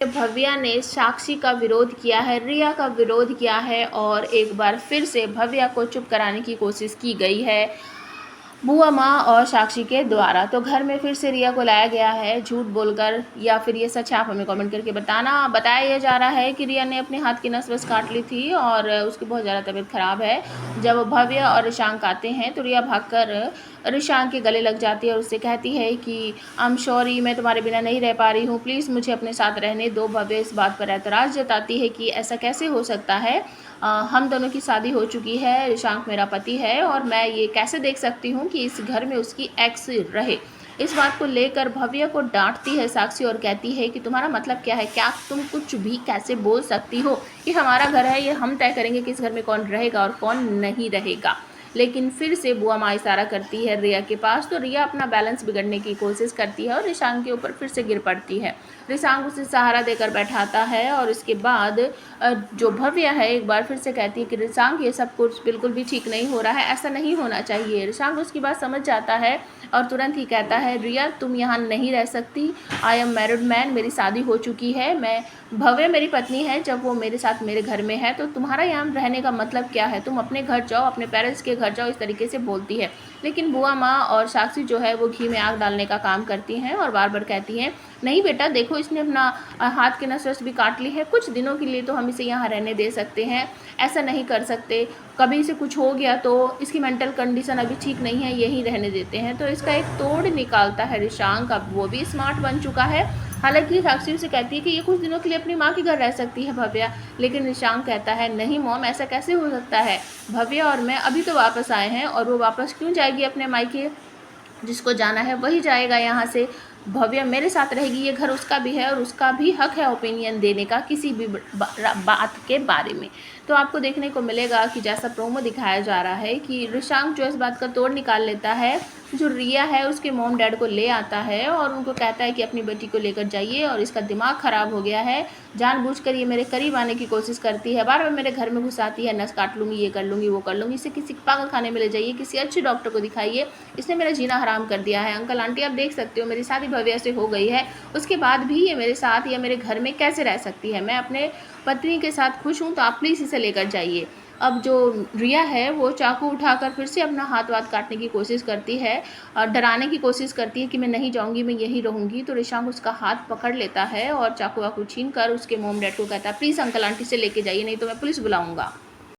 भव्या ने साक्षी का विरोध किया है, रिया का विरोध किया है और एक बार फिर से भव्या को चुप कराने की कोशिश की गई है बुआ माँ और साक्षी के द्वारा। तो घर में फिर से रिया को लाया गया है झूठ बोलकर, या फिर ये सच है आप हमें कमेंट करके बताया यह जा रहा है कि रिया ने अपने हाथ की नस वस काट ली थी और उसकी बहुत ज़्यादा तबीयत ख़राब है। जब भव्य और रिशांक आते हैं तो रिया भागकर रिशांक के गले लग जाती है और उससे कहती है कि आई एम सॉरी, मैं तुम्हारे बिना नहीं रह पा रही हूँ, प्लीज़ मुझे अपने साथ रहने दो। भव्य इस बात पर एतराज़ जताती है कि ऐसा कैसे हो सकता है, हम दोनों की शादी हो चुकी है, रिशांक मेरा पति है और मैं ये कैसे देख सकती हूँ कि इस घर में उसकी एक्स रहे। इस बात को लेकर भव्य को डांटती है साक्षी और कहती है कि तुम्हारा मतलब क्या है, क्या तुम कुछ भी कैसे बोल सकती हो, ये हमारा घर है, ये हम तय करेंगे कि इस घर में कौन रहेगा और कौन नहीं रहेगा। लेकिन फिर से बुआ माँ इशारा करती है रिया के पास, तो रिया अपना बैलेंस बिगड़ने की कोशिश करती है और रिशांक के ऊपर फिर से गिर पड़ती है। रिशांक उसे सहारा देकर बैठाता है और इसके बाद जो भव्य है एक बार फिर से कहती है कि रिशांक ये सब कुछ बिल्कुल भी ठीक नहीं हो रहा है, ऐसा नहीं होना चाहिए। रिशांक उसकी बात समझ जाता है और तुरंत ही कहता है रिया तुम यहाँ नहीं रह सकती, आई एम मैरिड मैन, मेरी शादी हो चुकी है, मैं भव्य मेरी पत्नी है, जब वो मेरे साथ मेरे घर में है तो तुम्हारा यहाँ रहने का मतलब क्या है, तुम अपने घर जाओ, अपने पेरेंट्स के घर जाओ, इस तरीके से बोलती है। लेकिन बुआ माँ और साक्षी जो है वो घी में आग डालने का काम करती हैं और बार बार कहती हैं नहीं बेटा देखो इसने अपना हाथ के नस वस भी काट ली है, कुछ दिनों के लिए तो हम इसे यहाँ रहने दे सकते हैं, ऐसा नहीं कर सकते, कभी इसे कुछ हो गया तो इसकी मेंटल कंडीशन अभी ठीक नहीं है, यहीं रहने देते हैं। तो इसका एक तोड़ निकालता है रिशांक, अब वो भी स्मार्ट बन चुका है। हालांकि साक्षी से कहती है कि ये कुछ दिनों के लिए अपनी माँ के घर रह सकती है भव्या, लेकिन रिशांक कहता है नहीं मॉम ऐसा कैसे हो सकता है, भव्या और मैं अभी तो वापस आए हैं और वो वापस क्यों जाएगी अपने मायके, जिसको जाना है वही जाएगा यहाँ से, भव्या मेरे साथ रहेगी, ये घर उसका भी है और उसका भी हक है ओपिनियन देने का किसी भी बात के बारे में। तो आपको देखने को मिलेगा कि जैसा प्रोमो दिखाया जा रहा है कि रिशांक जो इस बात का तोड़ निकाल लेता है, जो रिया है उसके मॉम डैड को ले आता है और उनको कहता है कि अपनी बेटी को लेकर जाइए और इसका दिमाग ख़राब हो गया है, जानबूझकर ये मेरे करीब आने की कोशिश करती है, बार बार मेरे घर में घुस आती है, नस काट लूँगी, ये कर लूँगी, वो कर लूँगी, इसे किसी पागल खाने में ले जाइए, किसी अच्छे डॉक्टर को दिखाइए, इसने मेरा जीना हराम कर दिया है। अंकल आंटी आप देख सकते हो मेरी शादी भव्य से हो गई है, उसके बाद भी ये मेरे साथ या मेरे घर में कैसे रह सकती है, मैं अपने पत्नी के साथ खुश हूँ, तो आप प्लीज़ इसे लेकर जाइए। अब जो रिया है वो चाकू उठाकर फिर से अपना हाथ वाथ काटने की कोशिश करती है और डराने की कोशिश करती है कि मैं नहीं जाऊंगी, मैं यहीं रहूंगी। तो रिशांक उसका हाथ पकड़ लेता है और चाकू वाकू छीन कर उसके मोम डैड को कहता है प्लीज़ अंकल आंटी से लेके जाइए, नहीं तो मैं पुलिस बुलाऊंगा।